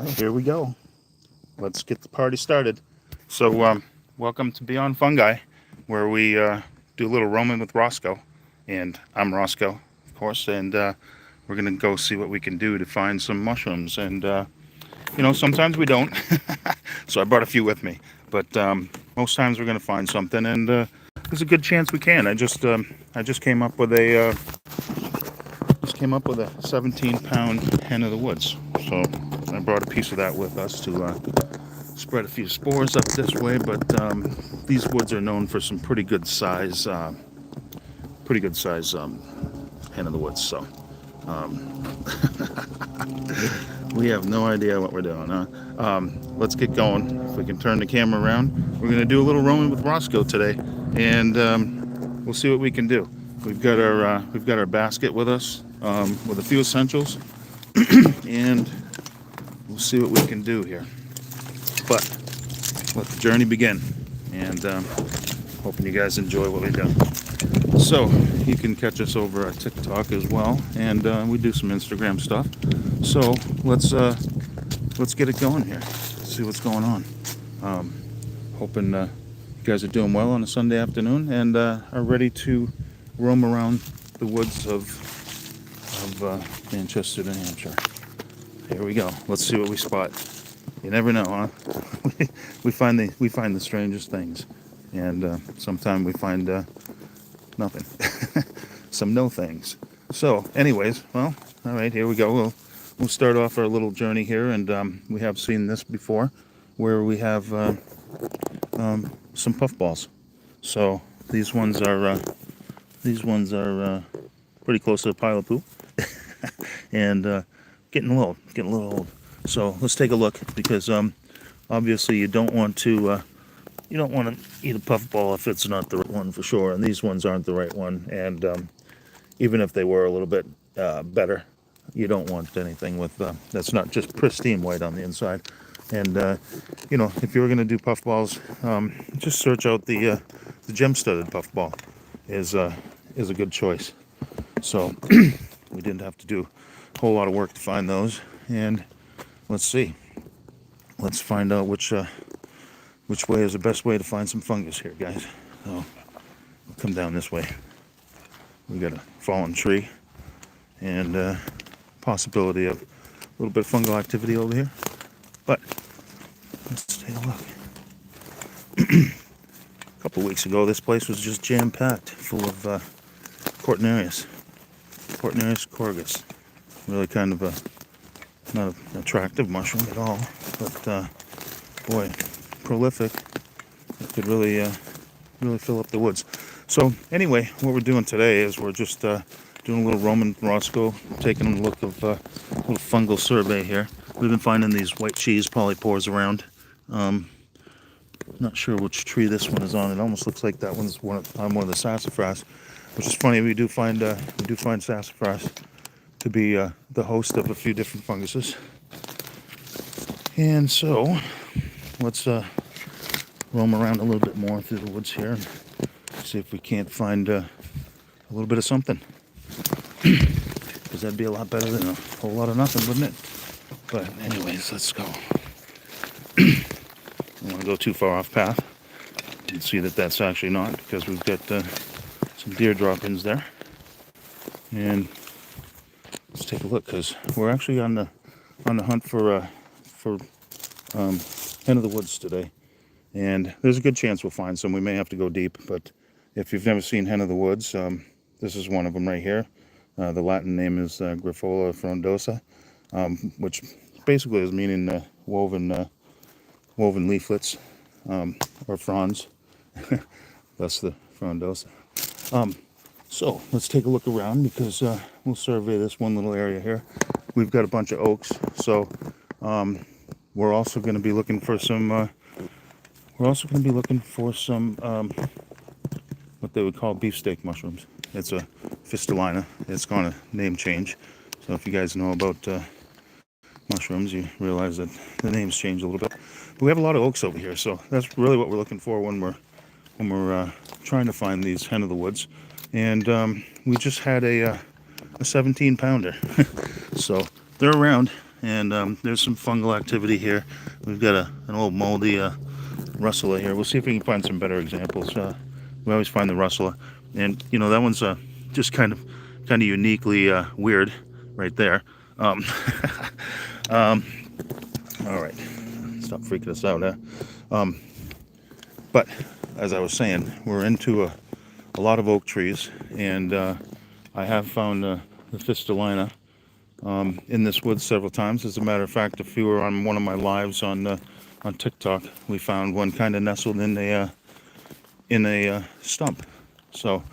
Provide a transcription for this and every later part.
Well, here we go. Let's get the party started. So, welcome to Beyond Fungi, where we do a little roaming with Roscoe. And I'm Roscoe, of course, and we're going to go see what we can do to find some mushrooms. And, sometimes we don't. So I brought a few with me. But most times we're going to find something, and there's a good chance we can. I just came up with a 17-pound hen of the woods. So I brought a piece of that with us to spread a few spores up this way. But these woods are known for some pretty good size hen of the woods. So we have no idea what we're doing, huh? Let's get going. If we can turn the camera around, we're going to do a little roaming with Roscoe today, and we'll see what we can do. We've got our basket with us with a few essentials, and we'll see what we can do here. But let the journey begin, and hoping you guys enjoy what we've done. So you can catch us over at TikTok as well, and we do some Instagram stuff. So let's get it going here. See what's going on. Hoping you guys are doing well on a Sunday afternoon and are ready to roam around the woods of Manchester, New Hampshire. Here we go. Let's see what we spot. You never know, huh? we find the strangest things, and sometimes we find nothing. Some no things. So, anyways, well, all right, here we go. We'll start off our little journey here, and we have seen this before, where we have some puffballs. So these ones are pretty close to a pile of poop, and getting a little old. So let's take a look, because obviously you don't want to eat a puffball if it's not the right one, for sure. And these ones aren't the right one, and even if they were a little bit better, you don't want anything with that's not just pristine white on the inside. And if you were going to do puffballs, just search out the gem-studded puffball is a good choice. So we didn't have to do a whole lot of work to find those. And let's see. Let's find out which way is the best way to find some fungus here, guys. So we'll come down this way. We got a fallen tree, and possibility of a little bit of fungal activity over here. But let's take a look. A couple weeks ago, this place was just jam-packed full of Cortinarius corgus. Really kind of not an attractive mushroom at all, but boy, prolific. It could really fill up the woods. So anyway, what we're doing today is we're just doing a little roaming Roscoe, taking a look of a little fungal survey here. We've been finding these white cheese polypores around. Not sure which tree this one is on. It almost looks like that one's on one of the sassafras, which is funny. We do find sassafras to be the host of a few different funguses. And so let's roam around a little bit more through the woods here and see if we can't find a little bit of something. Because that'd be a lot better than a whole lot of nothing, wouldn't it? But anyways, let's go. I don't want to go too far off path. You can see that that's actually not, because we've got some deer drop-ins there. And let's take a look, because we're actually on the hunt for hen of the woods today. And there's a good chance we'll find some. We may have to go deep, but if you've never seen hen of the woods, this is one of them right here. The Latin name is Grifola frondosa, which basically is meaning woven leaflets or fronds. That's the frondosa. So let's take a look around, because we'll survey this one little area here. We've got a bunch of oaks, so we're also going to be looking for some. What they would call beefsteak mushrooms. It's a fistulina. It's gone a name change. So if you guys know about mushrooms, you realize that the names change a little bit. But we have a lot of oaks over here, so that's really what we're looking for when we're trying to find these hen of the woods. And we just had a 17-pounder. So they're around, and there's some fungal activity here. We've got an old moldy rustler here. We'll see if we can find some better examples. We always find the rustler, and you know that one's just kind of uniquely weird right there. Um, all right, stop freaking us out, huh? But as I was saying, we're into a lot of oak trees, and I have found the fistulina in this woods several times. As a matter of fact, if you were on one of my lives on TikTok, we found one kind of nestled in a stump. So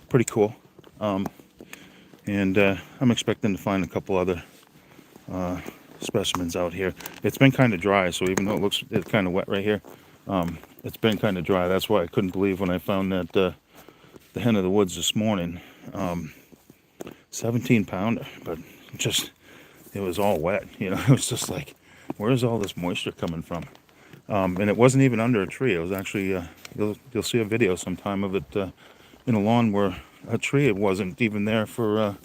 pretty cool. And I'm expecting to find a couple other specimens out here. It's been kind of dry, so even though it's kind of wet right here, it's been kind of dry. That's why I couldn't believe when I found that the hen of the woods this morning, 17 pounder, but just it was all wet. You know, it was just like, where's all this moisture coming from? And it wasn't even under a tree. It was actually you'll see a video sometime of it in a lawn where a tree, it wasn't even there for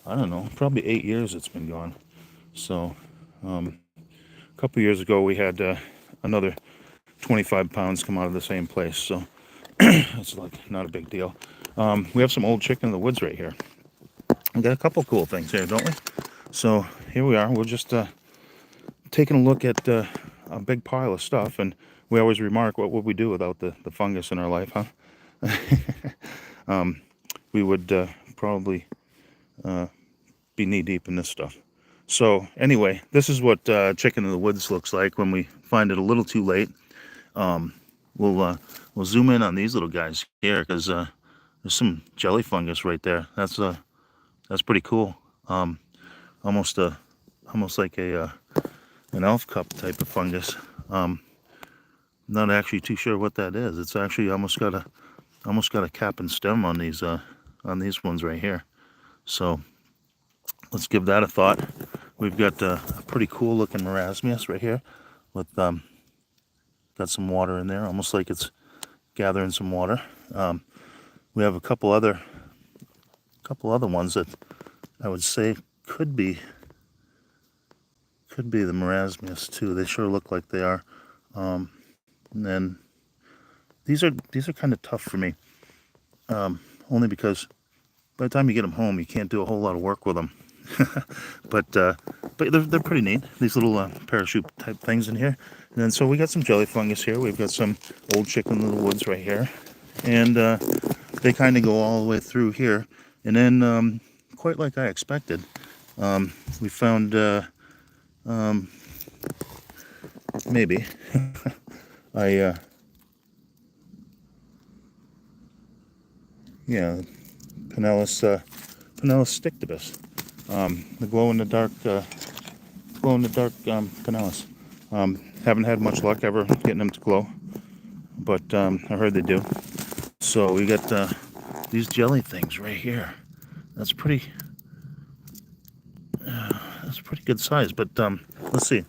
I don't know, probably 8 years it's been gone. So a couple years ago we had another 25 pounds come out of the same place, so it's like not a big deal. We have some old chicken in the woods right here. We got a couple cool things here, don't we? So here we are. We're just taking a look at a big pile of stuff, and we always remark, what would we do without the fungus in our life, huh? We would probably be knee deep in this stuff. So anyway, this is what chicken in the woods looks like when we find it a little too late. We'll zoom in on these little guys here, because there's some jelly fungus right there. That's pretty cool. Almost like an elf cup type of fungus. Not actually too sure what that is. It's actually almost got a cap and stem on these ones right here. So let's give that a thought. We've got a pretty cool looking marasmius right here with got some water in there, almost like it's gathering some water. We have a couple other ones that I would say could be the marasmius too. They sure look like they are. And then these are kind of tough for me, only because by the time you get them home, you can't do a whole lot of work with them. but they're pretty neat. These little parachute type things in here. And then so we got some jelly fungus here. We've got some old chicken in the woods right here, and they kind of go all the way through here. And then quite like I expected, we found maybe yeah, Pinellus stictibus, the glow in the dark Pinellus. Haven't had much luck ever getting them to glow, but I heard they do. So we got these jelly things right here. That's pretty good size, but let's see.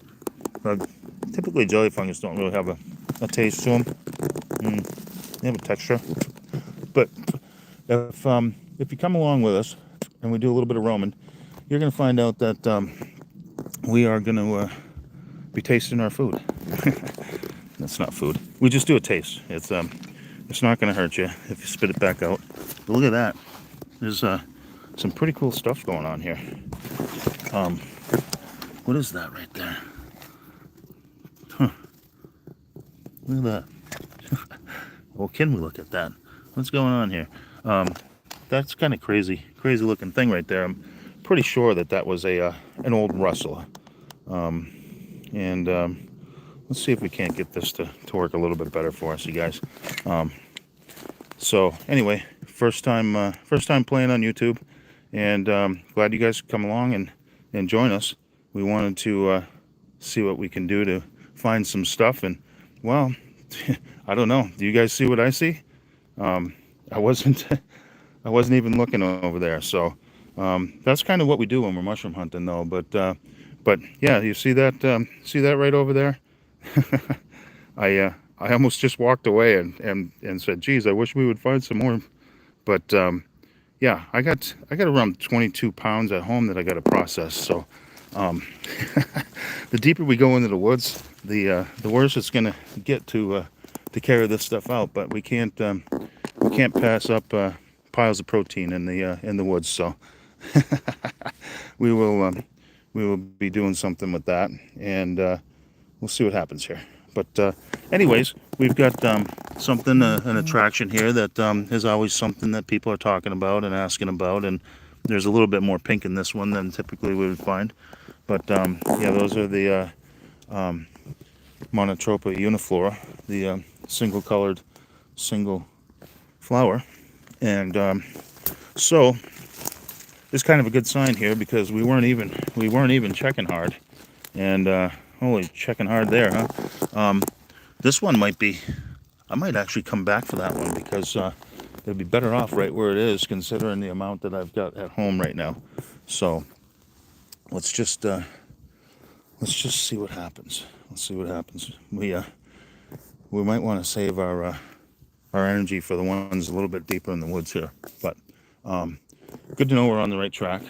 Typically jelly fungus don't really have a taste to them. They have a texture. But if you come along with us and we do a little bit of roaming, you're going to find out that we are going to be tasting our food. That's not food. We just do a taste. It's not going to hurt you if you spit it back out. But look at that. There's some pretty cool stuff going on here. What is that right there? Huh. Look at that. Well, can we look at that? What's going on here? That's kind of crazy looking thing right there. I'm pretty sure that was an old rustler. And let's see if we can't get this to work a little bit better for us, you guys. So anyway, first time playing on YouTube, and glad you guys could come along and join us. We wanted to see what we can do to find some stuff, and well, I don't know. Do you guys see what I see? I wasn't even looking over there. So that's kind of what we do when we're mushroom hunting, though. But yeah, you see that? See that right over there? I almost just walked away and said, "Geez, I wish we would find some more." But yeah, I got around 22 pounds at home that I got to process. So The deeper we go into the woods, the worse it's going to get to carry this stuff out. But we can't pass up piles of protein in the woods. So we will be doing something with that, and we'll see what happens here. But anyways, we've got something, an attraction here that is always something that people are talking about and asking about, and there's a little bit more pink in this one than typically we would find. But yeah, those are the Monotropa uniflora, the single colored, single flower. And so it's kind of a good sign here, because we weren't even checking hard, and holy, checking hard there, huh? This one might be, I might actually come back for that one, because it'd be better off right where it is, considering the amount that I've got at home right now. So let's just see what happens. Let's see what happens. We might want to save our energy for the ones a little bit deeper in the woods here. But good to know we're on the right track.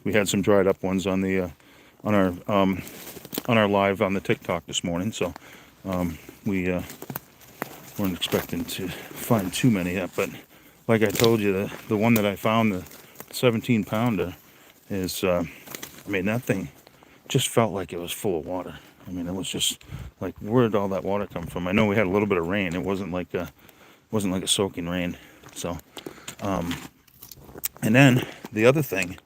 We had some dried up ones on the on our live on the TikTok this morning, so we weren't expecting to find too many yet. But like I told you, the one that I found, the 17-pounder, is I mean, that thing just felt like it was full of water. I mean, it was just like, where did all that water come from? I know we had a little bit of rain. It wasn't like a soaking rain. So and then the other thing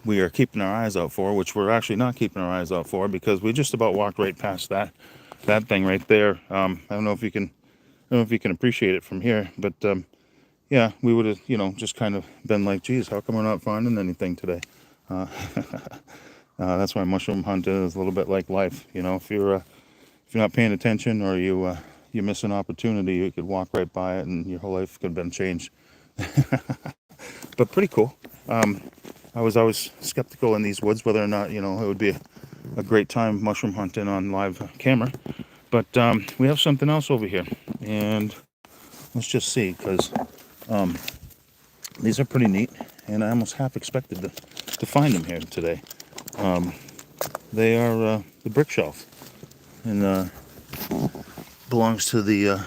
we are keeping our eyes out for, which we're actually not keeping our eyes out for, because we just about walked right past that thing right there. I don't know if you can appreciate it from here, but yeah, we would have, just kind of been like, geez, how come we're not finding anything today? That's why mushroom hunting is a little bit like life. If you're not paying attention, or you miss an opportunity, you could walk right by it and your whole life could have been changed. But pretty cool. I was always skeptical in these woods whether or not it would be a great time mushroom hunting on live camera. But we have something else over here, and let's just see, because these are pretty neat, and I almost half expected to find them here today. They are the brick shelf, and belongs to the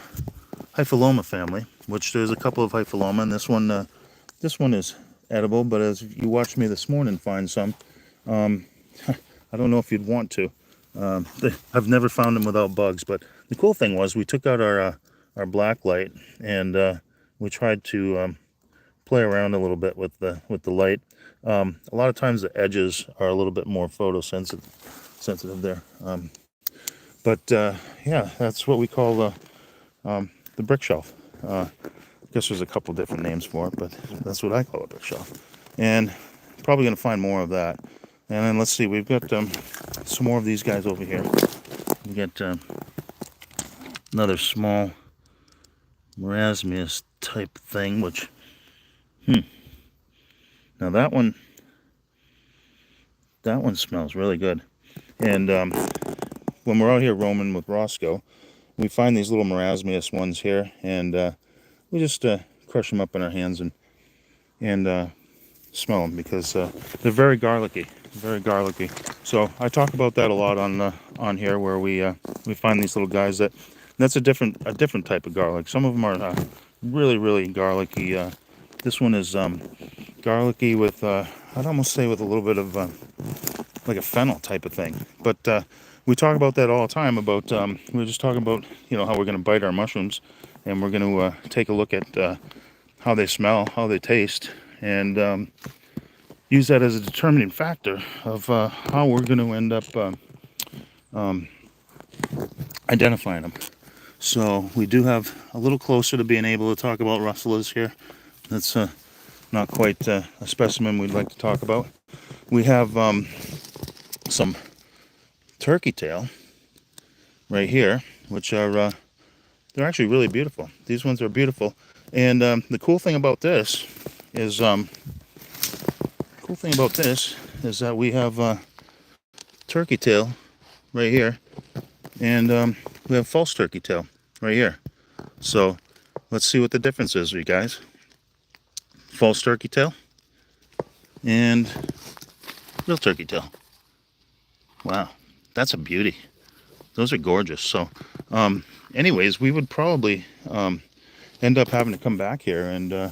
Hypholoma family, which there's a couple of Hypholoma, and this one is edible. But as you watched me this morning find some, I don't know if you'd want to. I've never found them without bugs. But the cool thing was, we took out our black light, and we tried to play around a little bit with the light. A lot of times the edges are a little bit more sensitive there. But yeah, that's what we call the brick shelf. I guess there's a couple different names for it, but that's what I call a brick shelf. And probably going to find more of that. And then let's see, we've got some more of these guys over here. We got another small marasmius type thing, which, now that one smells really good. And when we're out here roaming with Roscoe, we find these little marasmius ones here, and we just crush them up in our hands and smell them, because they're very garlicky, So I talk about that a lot on here, where we find these little guys that's a different type of garlic. Some of them are really, really garlicky. This one is garlicky with I'd almost say with a little bit of like a fennel type of thing. But we talk about that all the time. About we're just talking about how we're going to bite our mushrooms, and we're going to take a look at how they smell, how they taste, and use that as a determining factor of how we're going to end up identifying them. So we do have a little closer to being able to talk about rustlers here. That's not quite a specimen we'd like to talk about. We have some turkey tail right here, which are they're actually really beautiful. These ones are beautiful. And the cool thing about this is that we have turkey tail right here, and we have false turkey tail right here. So let's see what the difference is, you guys. False turkey tail and Real turkey tail. Wow, that's a beauty. Those are gorgeous. So, anyways, we would probably end up having to come back here and in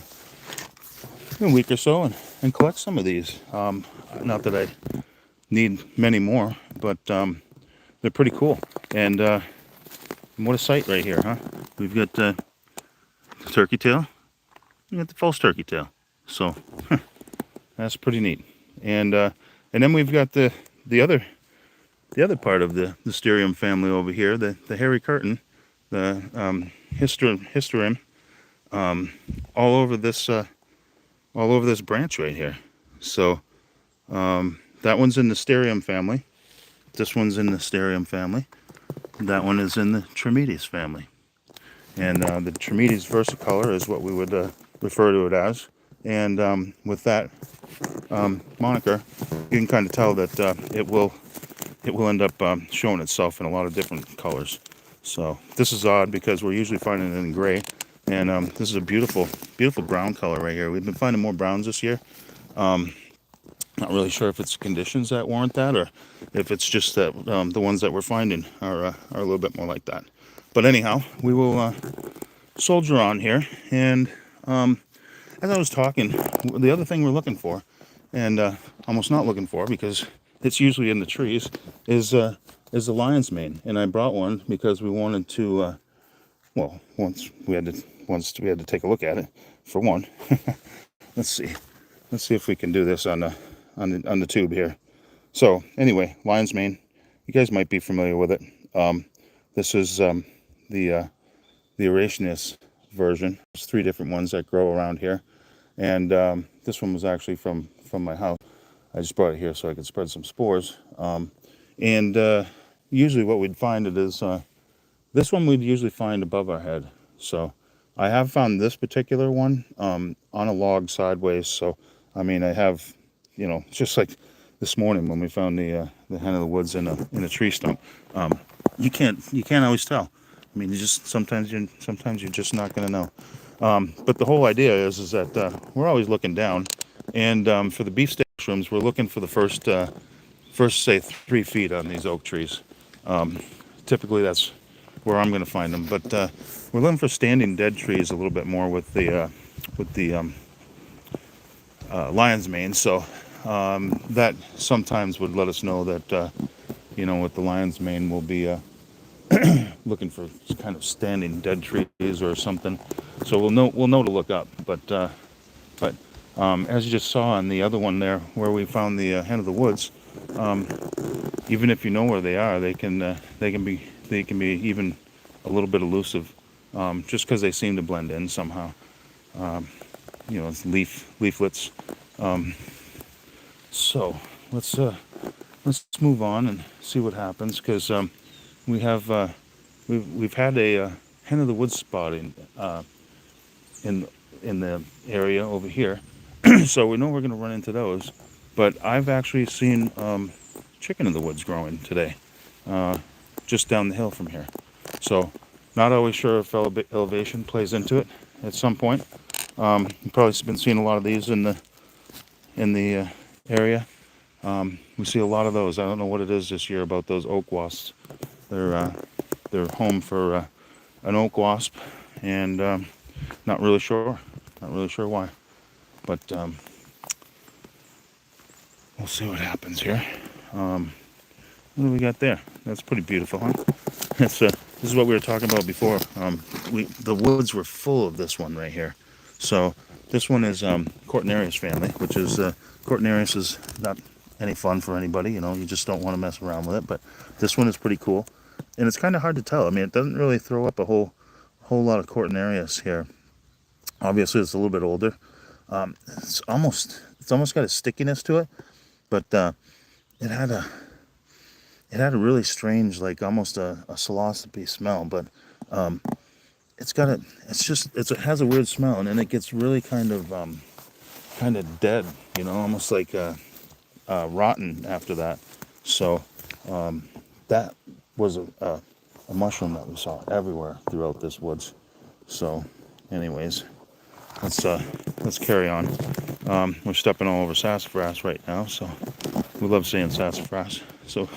a week or so and collect some of these. Not that I need many more, but they're pretty cool. And what a sight right here, huh? We've got the turkey tail. We got the false turkey tail. So that's pretty neat. And then we've got the other part of the Mysterium family over here, the hairy curtain, the Hysterim, all over this branch right here. So that one's in the Mysterium family. This one's in the Mysterium family. That one is in the Trametes family. And the Trametes versicolor is what we would refer to it as. And with that moniker, you can kind of tell that it will end up showing itself in a lot of different colors. So this is odd because we're usually finding it in gray, and this is a beautiful brown color right here. We've been finding more browns this year. Not really sure if it's conditions that warrant that, or if it's just that the ones that we're finding are a little bit more like that. But anyhow, we will soldier on here. And as I was talking, the other thing we're looking for, and almost not looking for because it's usually in the trees, is the lion's mane. And I brought one because we wanted to. Well, once we had to take a look at it. For one, let's see if we can do this on the tube here. So anyway, lion's mane. You guys might be familiar with it. This is the Araceus version. There's 3 different ones that grow around here, and this one was actually from my house. I just brought it here so I could spread some spores. And usually what we'd find it is this one we'd usually find above our head. So I have found this particular one on a log sideways. So I mean, I have, just like this morning when we found the hen of the woods in a tree stump. You can't always tell. I mean, sometimes you're just not going to know. But the whole idea is that we're always looking down, and for the beefsteak mushrooms, we're looking for the first say 3 feet on these oak trees. Typically, that's where I'm going to find them. But we're looking for standing dead trees a little bit more with the lion's mane. So that sometimes would let us know that with the lion's mane we'll be looking for kind of standing dead trees or something. So we'll know to look up. But as you just saw on the other one there, where we found the hen of the woods, even if you know where they are, they can be even a little bit elusive, just because they seem to blend in somehow. It's leaflets. So let's move on and see what happens, because we've had a hen of the woods spotting in the area over here. So we know we're going to run into those. But I've actually seen chicken of the woods growing today, just down the hill from here. So not always sure if elevation plays into it at some point. You've probably been seeing a lot of these in the area. We see a lot of those. I don't know what it is this year about those oak wasps. They're home for an oak wasp, and not really sure why. But we'll see what happens here. What do we got there? That's pretty beautiful, huh? This is what we were talking about before. The woods were full of this one right here. So this one is Cortinarius family, which is Cortinarius is not any fun for anybody. You just don't want to mess around with it. But this one is pretty cool, and it's kind of hard to tell. I mean, it doesn't really throw up a whole lot of Cortinarius here. Obviously, it's a little bit older. It's almost got a stickiness to it, but it had a really strange, like almost a psilocybin smell. But it has a weird smell, and then it gets really kind of dead, almost like rotten after that. So that was a mushroom that we saw everywhere throughout this woods. So anyways, let's carry on. We're stepping all over sassafras right now, so We love saying sassafras. So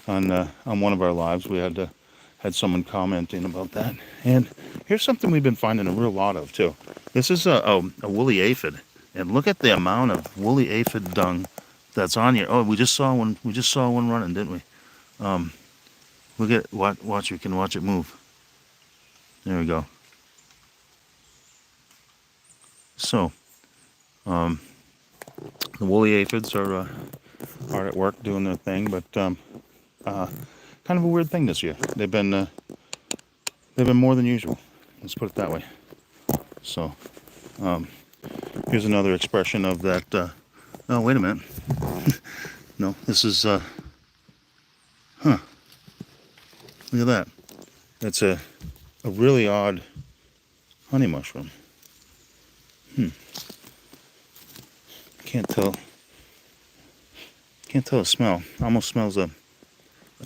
on one of our lives, we had someone commenting about that. And here's something we've been finding a real lot of too. This is a woolly aphid, and look at the amount of woolly aphid dung that's on here. Oh, we just saw one. We just saw one running, didn't we? Look at watch. We can watch it move. There we go. So, the woolly aphids are hard at work doing their thing, but kind of a weird thing this year. They've been more than usual. Let's put it that way. So, here's another expression of that. Oh, wait a minute. No, this is Look at that. It's a really odd honey mushroom. Can't tell the smell. Almost smells a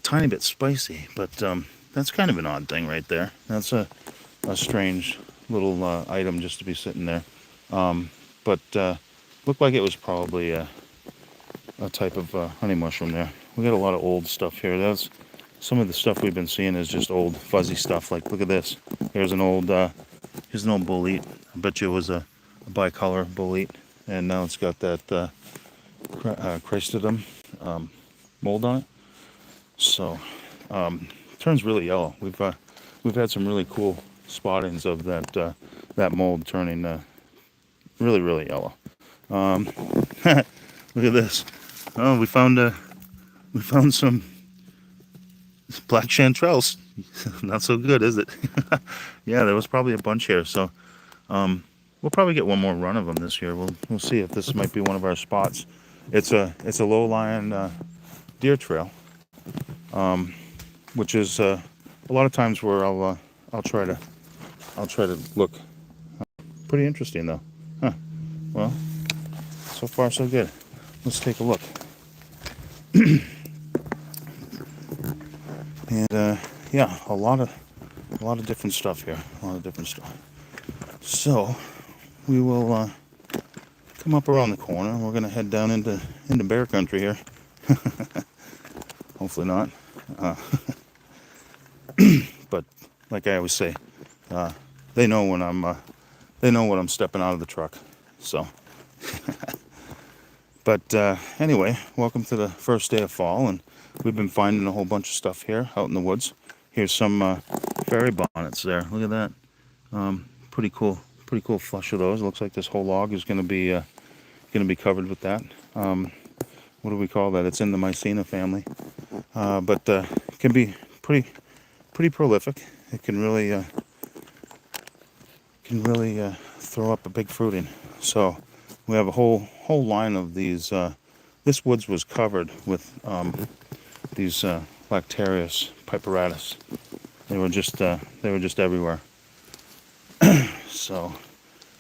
tiny bit spicy, but that's kind of an odd thing right there. That's a strange little item just to be sitting there. But looked like it was probably a type of honey mushroom there. We got a lot of old stuff here. That's some of the stuff we've been seeing is just old fuzzy stuff. Like, look at this. Here's an old bolete. I bet you it was a bicolor bolete, and now it's got that Christodum mold on it. So turns really yellow. We've had some really cool spottings of that mold turning really, really yellow. Look at this. Oh, we found some black chanterelles. Not so good, is it? Yeah, there was probably a bunch here. So we'll probably get one more run of them this year. We'll see if this might be one of our spots. It's a low-lying deer trail, which is a lot of times where I'll try to look. Pretty interesting though. Huh. Well, so far so good. Let's take a look. And yeah, a lot of different stuff here. A lot of different stuff. So we will come up around the corner. We're gonna head down into bear country here. Hopefully not. But like I always say, they know when I'm stepping out of the truck. So, but anyway, welcome to the first day of fall, and we've been finding a whole bunch of stuff here out in the woods. Here's some fairy bonnets there. Look at that. Pretty cool flush of those. It looks like this whole log is going to be covered with that. What do we call that? It's in the Mycena family, but it can be pretty prolific. It can really throw up a big fruiting. So we have a whole line of these. This woods was covered with these Lactarius piperatus. They were just everywhere. So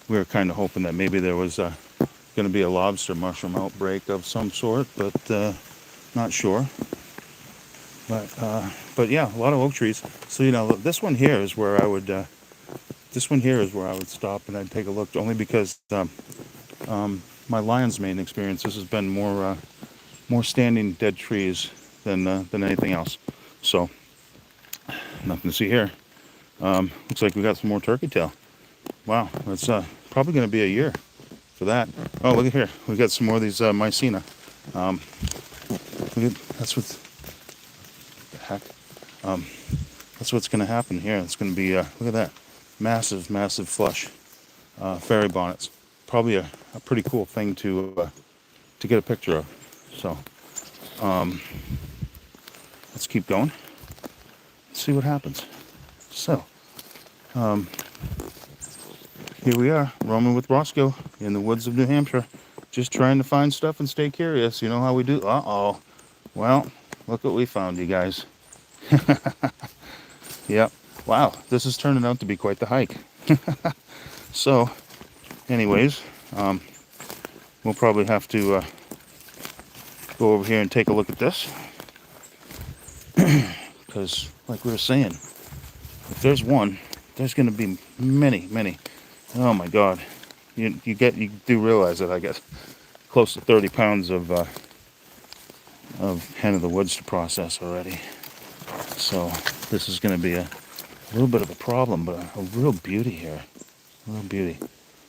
we were kind of hoping that maybe there was going to be a lobster mushroom outbreak of some sort, but not sure. But yeah, a lot of oak trees. So this one here is where I would stop and I'd take a look, only because my lion's mane experience, this has been more standing dead trees than anything else. So nothing to see here. Looks like we got some more turkey tail. Wow, that's probably going to be a year for that. Oh, look at here. We got some more of these Mycena. That's what the heck. That's what's going to happen here. It's going to be look at that, massive flush. Fairy bonnets. Probably a pretty cool thing to get a picture of. So let's keep going. Let's see what happens. So here we are, roaming with Roscoe in the woods of New Hampshire, just trying to find stuff and stay curious. You know how we do. Uh-oh. Well, look what we found, you guys. Yep. Wow, this is turning out to be quite the hike. So, anyways, we'll probably have to go over here and take a look at this. Because, like we were saying, if there's one, there's going to be many. Oh my God, you do realize that I got close to 30 pounds of hen of the woods to process already. So this is going to be a little bit of a problem, but a real beauty here. Real beauty.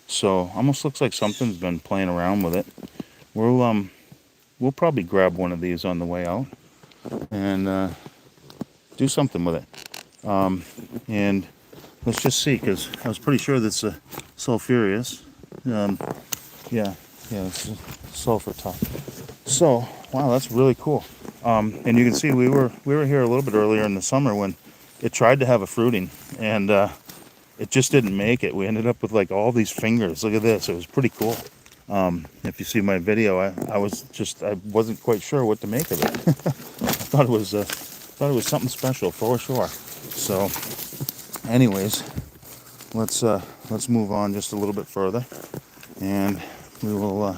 So almost looks like something's been playing around with it. We'll probably grab one of these on the way out and do something with it. And let's just see, because I was pretty sure that's a sulfurious. Yeah, it's sulfur top. So wow, that's really cool. And you can see we were here a little bit earlier in the summer when it tried to have a fruiting, and it just didn't make it. We ended up with like all these fingers. Look at this. It was pretty cool. If you see my video, I wasn't quite sure what to make of it. I thought it was something special for sure. So, anyways, let's move on just a little bit further, and we will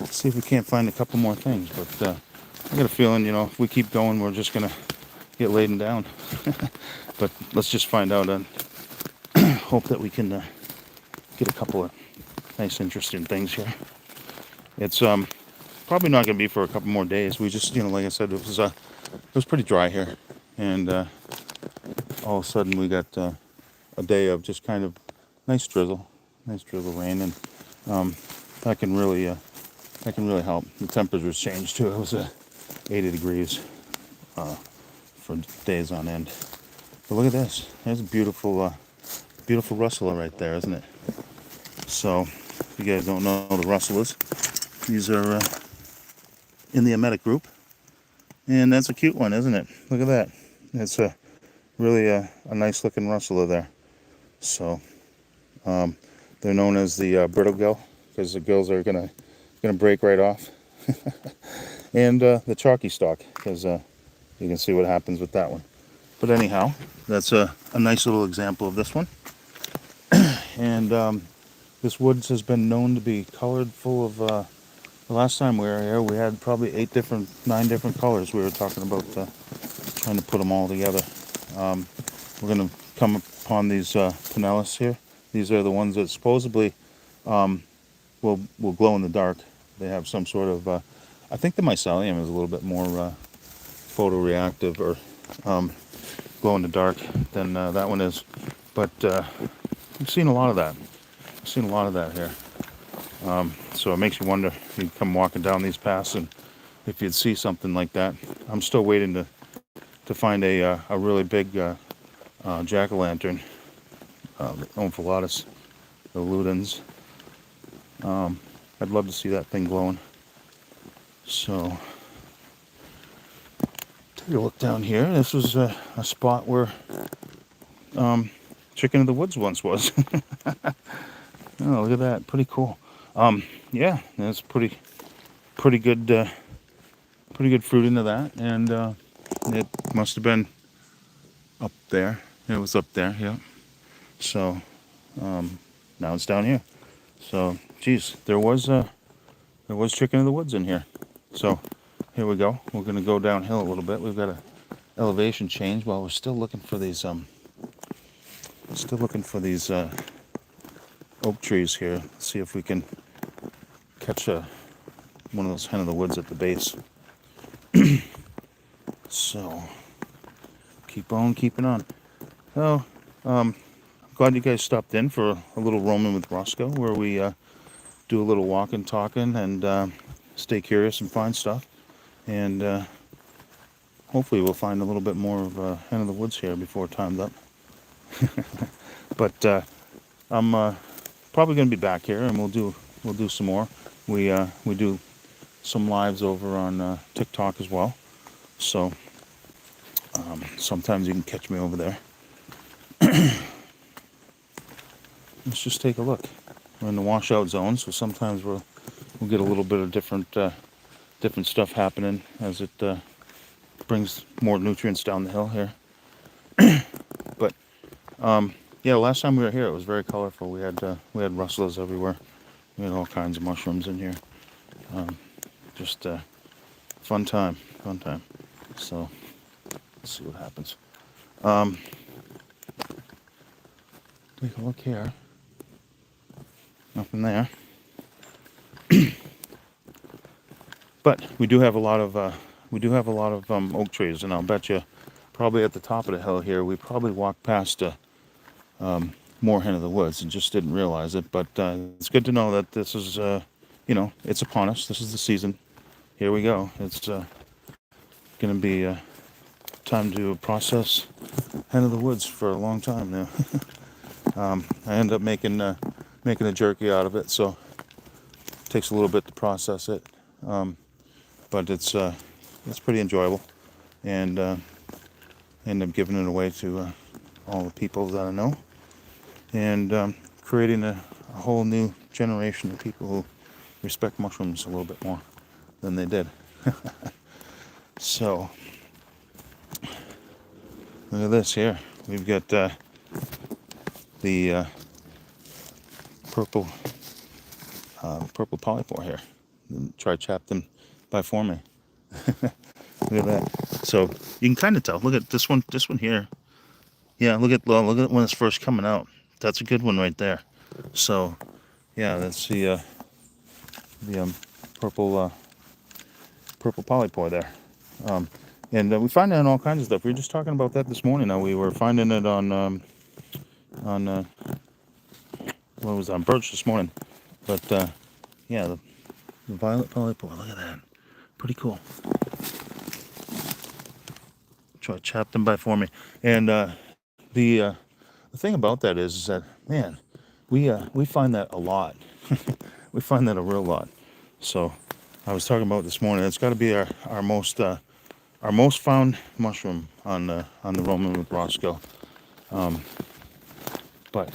see if we can't find a couple more things. But I got a feeling, if we keep going, we're just gonna get laden down. But let's just find out and hope that we can get a couple of nice, interesting things here. It's probably not going to be for a couple more days. We just, like I said, it was pretty dry here, and all of a sudden we got a day of just kind of nice drizzle rain, and that can really help. The temperatures changed too. It was 80 degrees for days on end. But look at this. There's a beautiful rustler right there, isn't it? So, if you guys don't know the rustlers, these are in the emetic group, and that's a cute one, isn't it? Look at that. It's really a nice looking rustler there. So they're known as the brittle gill, because the gills are gonna break right off. And the chalky stalk, because you can see what happens with that one. But anyhow, that's a nice little example of this one. And this woods has been known to be colored full of, the last time we were here, we had probably 9 different colors. We were talking about trying to put them all together. We're going to come upon these pinellas here. These are the ones that supposedly will glow in the dark. They have some sort of, I think the mycelium is a little bit more photoreactive or glow in the dark than that one is. But I've seen a lot of that. I've seen a lot of that here. So it makes you wonder, you come walking down these paths and if you'd see something like that. I'm still waiting to find a really big jack-o'-lantern, the Omphalotus, the ludens. I'd love to see that thing glowing. So take a look down here. This was a spot where Chicken of the Woods once was. Oh, look at that. Pretty cool. Yeah, that's pretty good fruit into that, and it must have been up there. It was up there, yeah. So now it's down here. So, geez, there was Chicken of the Woods in here. So here we go. We're gonna go downhill a little bit. We've got a elevation change while we're still looking for these oak trees here. See if we can catch one of those hen of the woods at the base. So keep on keeping on. So glad you guys stopped in for a little roaming with Roscoe, where we do a little walking, talking, and stay curious and find stuff. And hopefully we'll find a little bit more of hen of the woods here before time's up. But I'm probably going to be back here, and we'll do some more. We do some lives over on TikTok as well, so sometimes you can catch me over there. Let's just take a look. We're in the washout zone, so sometimes we'll get a little bit of different stuff happening as it brings more nutrients down the hill here. But yeah, last time we were here, it was very colorful. We had rustlers everywhere. We had all kinds of mushrooms in here. Just fun time. So let's see what happens. Take a look here. Nothing there. But we do have a lot of we do have a lot of oak trees, and I'll bet you probably at the top of the hill here, we probably walked past a moorhen of the woods and just didn't realize it. But it's good to know that this is, it's upon us. This is the season. Here we go. It's going to be time to process hen of the woods for a long time now. I end up making a jerky out of it, so it takes a little bit to process it. But it's pretty enjoyable, and end up giving it away to all the people that I know, and creating a whole new generation of people who respect mushrooms a little bit more than they did. So look at this here. We've got the purple polypore here. Try chap them by for me. Look at that. So you can kind of tell. Look at this one. This one here. Yeah. Look at when it's first coming out. That's a good one right there. So yeah, that's the purple polypore there. And we find it in all kinds of stuff. We were just talking about that this morning. Now we were finding it on what was it, on birch this morning. But yeah, the violet polypore. Look at that. Pretty cool. Try to chop them by for me. And the thing about that is that, man, we find that a lot. We find that a real lot. So I was talking about this morning. It's got to be our most found mushroom on the Roman with Roscoe. But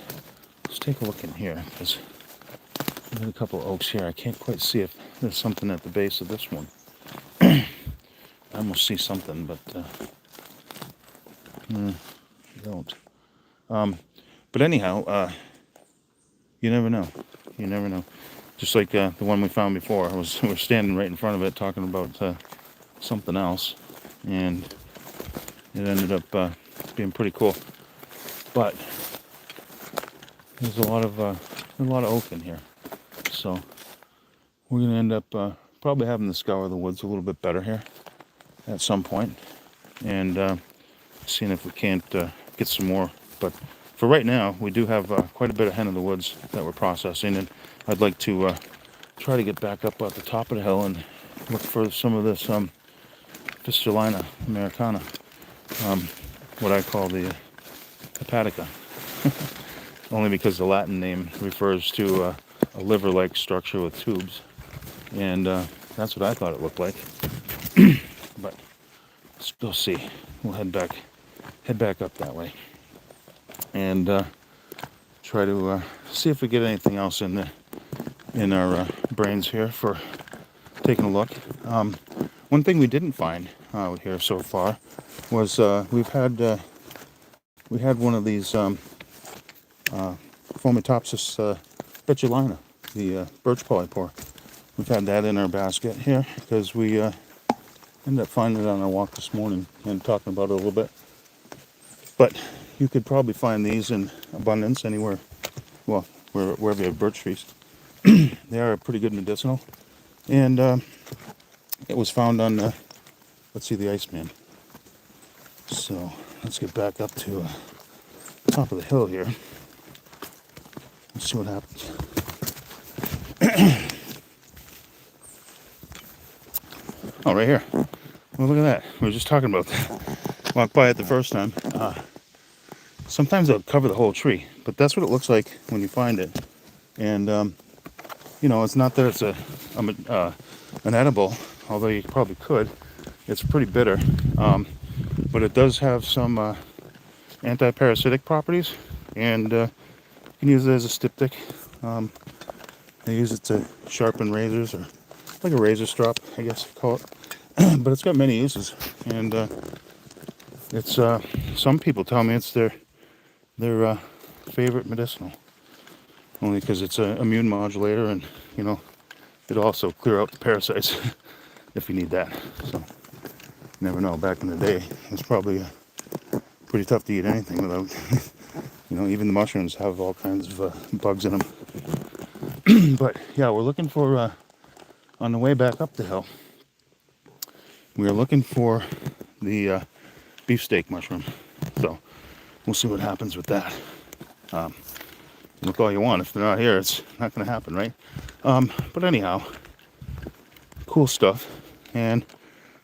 let's take a look in here, because there's a couple of oaks here. I can't quite see if there's something at the base of this one. I almost see something, but I don't. But anyhow, you never know. You never know. Just like the one we found before. We're standing right in front of it talking about something else, and it ended up being pretty cool. But there's a lot of oak in here, so we're gonna end up probably having to scour the woods a little bit better here at some point, and seeing if we can't get some more. But for right now, we do have quite a bit of hen in the woods that we're processing, and I'd like to try to get back up at the top of the hill and look for some of this Fistulina americana, what I call the hepatica, only because the Latin name refers to a liver-like structure with tubes, and that's what I thought it looked like. But let's go see. We'll head back up that way, and try to see if we get anything else in our brains here for taking a look. One thing we didn't find out here so far was we had one of these Fomitopsis betulina, the birch polypore. We've had that in our basket here because we ended up finding it on our walk this morning and talking about it a little bit. But you could probably find these in abundance anywhere, well, wherever you have birch trees. They are pretty good medicinal. And it was found on, let's see, the Iceman. So let's get back up to top of the hill here. Let's see what happens. Oh, right here. Well, look at that. We were just talking about that. Walked by it the first time. Sometimes they'll cover the whole tree, but that's what it looks like when you find it. And it's not that it's an edible, although you probably could. It's pretty bitter, but it does have some anti-parasitic properties, and you can use it as a styptic. They use it to sharpen razors, or like a razor strop, I guess you call it. But it's got many uses, and it's some people tell me it's their favorite medicinal, only because it's an immune modulator, and it'll also clear out the parasites if you need that. So you never know. Back in the day, it was probably pretty tough to eat anything without even the mushrooms have all kinds of bugs in them. But yeah, we're looking for on the way back up the hill, we are looking for the beefsteak mushroom. So we'll see what happens with that. Look all you want. If they're not here, it's not going to happen, right? But anyhow, cool stuff. And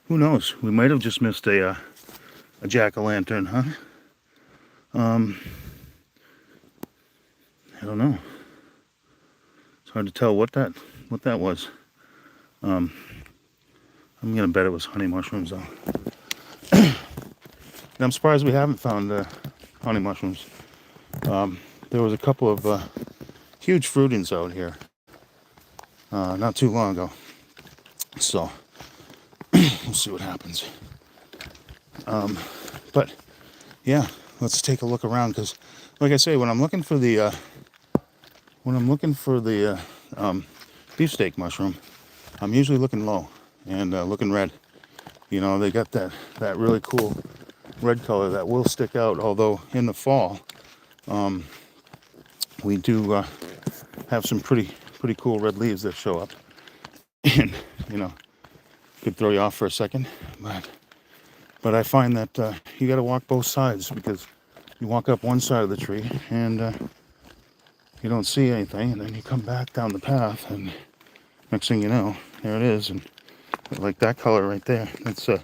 who knows? We might have just missed a jack-o'-lantern, huh? I don't know. It's hard to tell what that was. I'm gonna bet it was honey mushrooms, though. And I'm surprised we haven't found honey mushrooms. There was a couple of huge fruitings out here not too long ago. So we'll see what happens. But yeah, let's take a look around, because, like I say, when I'm looking for the beefsteak mushroom, I'm usually looking low and looking red. You know, they got that really cool red color that will stick out. Although in the fall, we do have some pretty cool red leaves that show up, and you know, could throw you off for a second. But I find that you got to walk both sides, because you walk up one side of the tree and you don't see anything, and then you come back down the path, and next thing you know, there it is. And like that color right there, that's the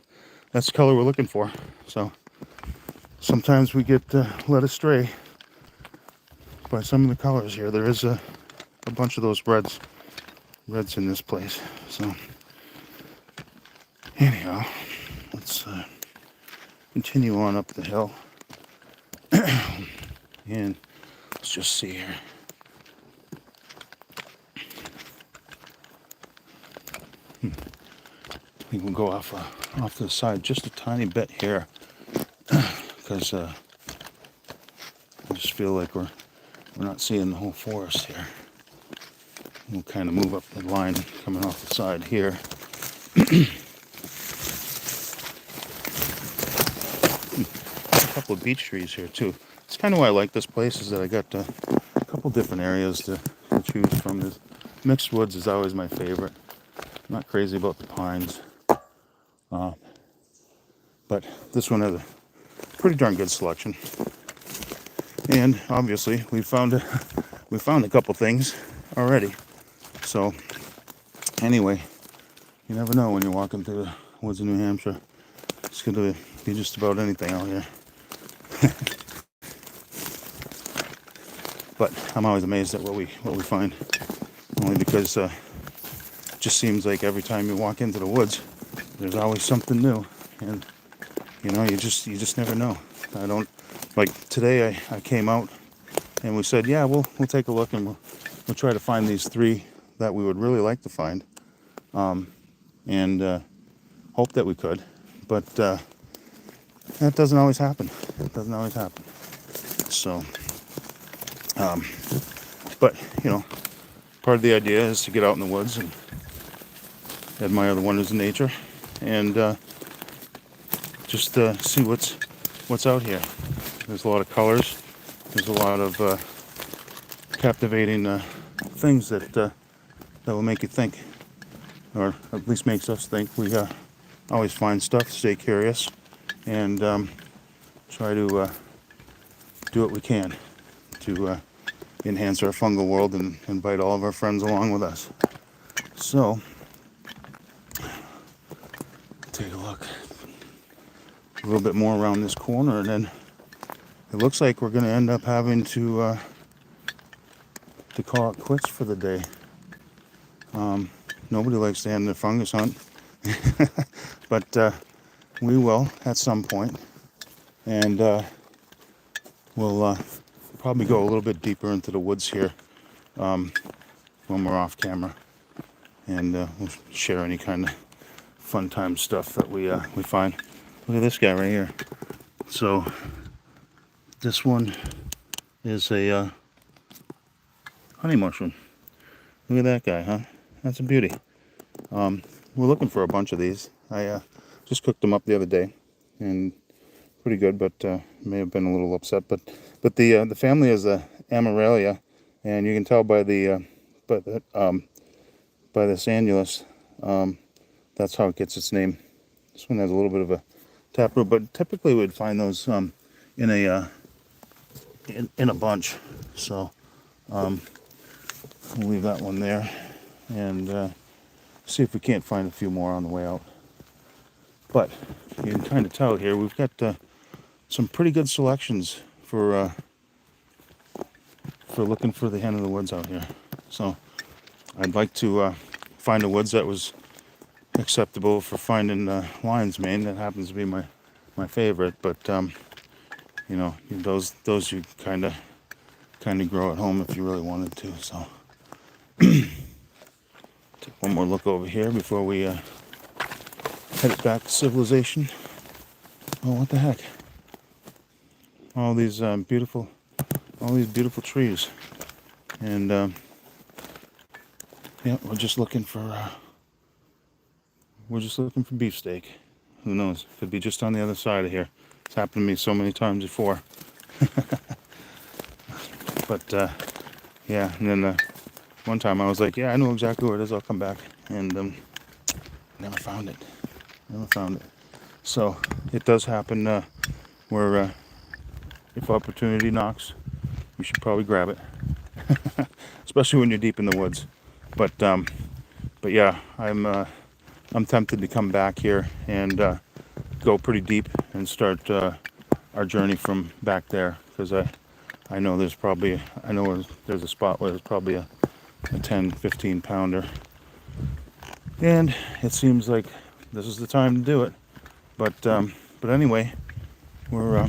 color we're looking for. So sometimes we get led astray by some of the colors here. There is a bunch of those reds in this place. So anyhow, let's continue on up the hill. And let's just see here. I think we'll go off to the side just a tiny bit here, because I just feel like we're not seeing the whole forest here. We'll kind of move up the line coming off the side here. A couple of beech trees here too. It's kind of why I like this place, is that I got a couple different areas to choose from. This mixed woods is always my favorite. I'm not crazy about the pines, but this one has a pretty darn good selection. And obviously we found a couple things already. So anyway, you never know when you're walking through the woods of New Hampshire. It's going to be just about anything out here. But I'm always amazed at what we find, only because it just seems like every time you walk into the woods, there's always something new, and you know, you just never know. I don't, like today I came out and we said, yeah, we'll take a look, and we'll try to find these 3 that we would really like to find, and hope that we could, but that doesn't always happen. So but you know, part of the idea is to get out in the woods and admire the wonders of nature, and just see what's out here. There's a lot of colors. There's a lot of captivating things that will make you think, or at least makes us think. We always find stuff, stay curious, and try to do what we can to enhance our fungal world and invite all of our friends along with us. So, take a look a little bit more around this corner, and then it looks like we're going to end up having to call it quits for the day. Nobody likes to end their fungus hunt, but we will at some point, and we'll probably go a little bit deeper into the woods here when we're off camera, and we'll share any kind of fun time stuff that we find. Look at this guy right here. So this one is a honey mushroom. Look at that guy, huh? That's a beauty. We're looking for a bunch of these. I just cooked them up the other day, and pretty good, but may have been a little upset. But the family is a Amarellia, and you can tell by the annulus, that's how it gets its name. This one has a little bit of a taproot, but typically we'd find those in a bunch. So we'll leave that one there and see if we can't find a few more on the way out. But you can kind of tell here we've got some pretty good selections for looking for the hen of the woods out here. So I'd like to find a woods that was acceptable for finding lion's mane. That happens to be my favorite, but you know, those you kind of grow at home if you really wanted to. So take one more look over here before we head it back to civilization. Oh, what the heck! All these beautiful trees, and yeah, we're just looking for beefsteak. Who knows? Could be just on the other side of here. It's happened to me so many times before. But yeah, and then one time I was like, yeah, I know exactly where it is. I'll come back, and never found it. So it does happen where if opportunity knocks, you should probably grab it, especially when you're deep in the woods. But yeah, I'm tempted to come back here and go pretty deep and start our journey from back there, because I know there's a spot where there's probably a 10-15 pounder, and it seems like this is the time to do it. But anyway, we're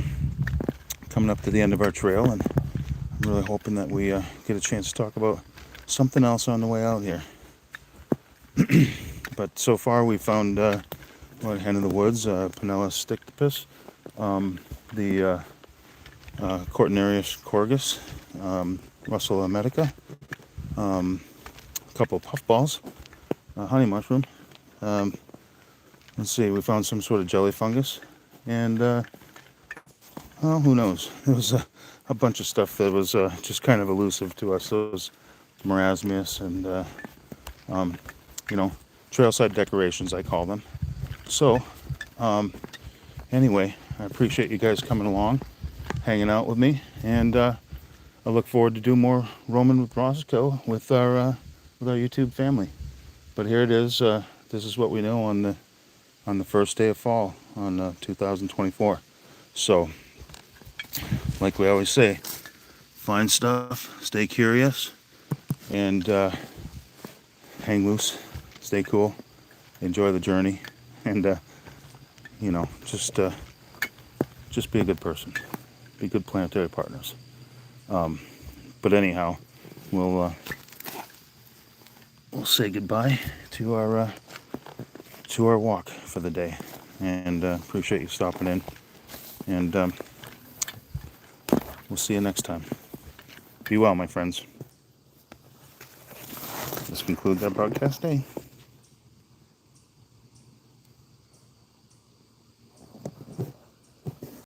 coming up to the end of our trail, and I'm really hoping that we get a chance to talk about something else on the way out here. But so far we found hen of the woods, Pinella stictopus, the Cortinarius corgus, Russell medica, a couple of puffballs, honey mushroom. Let's see, we found some sort of jelly fungus, and well, who knows? There was a bunch of stuff that was just kind of elusive to us. Those marasmius and you know, trailside decorations, I call them. So anyway, I appreciate you guys coming along, hanging out with me, and I look forward to do more roaming with Roscoe with our YouTube family. But here it is. This is what we know on the first day of fall on 2024. So, like we always say, find stuff, stay curious, and hang loose, stay cool, enjoy the journey, and you know, just be a good person, be good planetary partners. But anyhow, we'll say goodbye to our walk for the day, and appreciate you stopping in, and we'll see you next time. Be well, my friends. This concludes our broadcast day.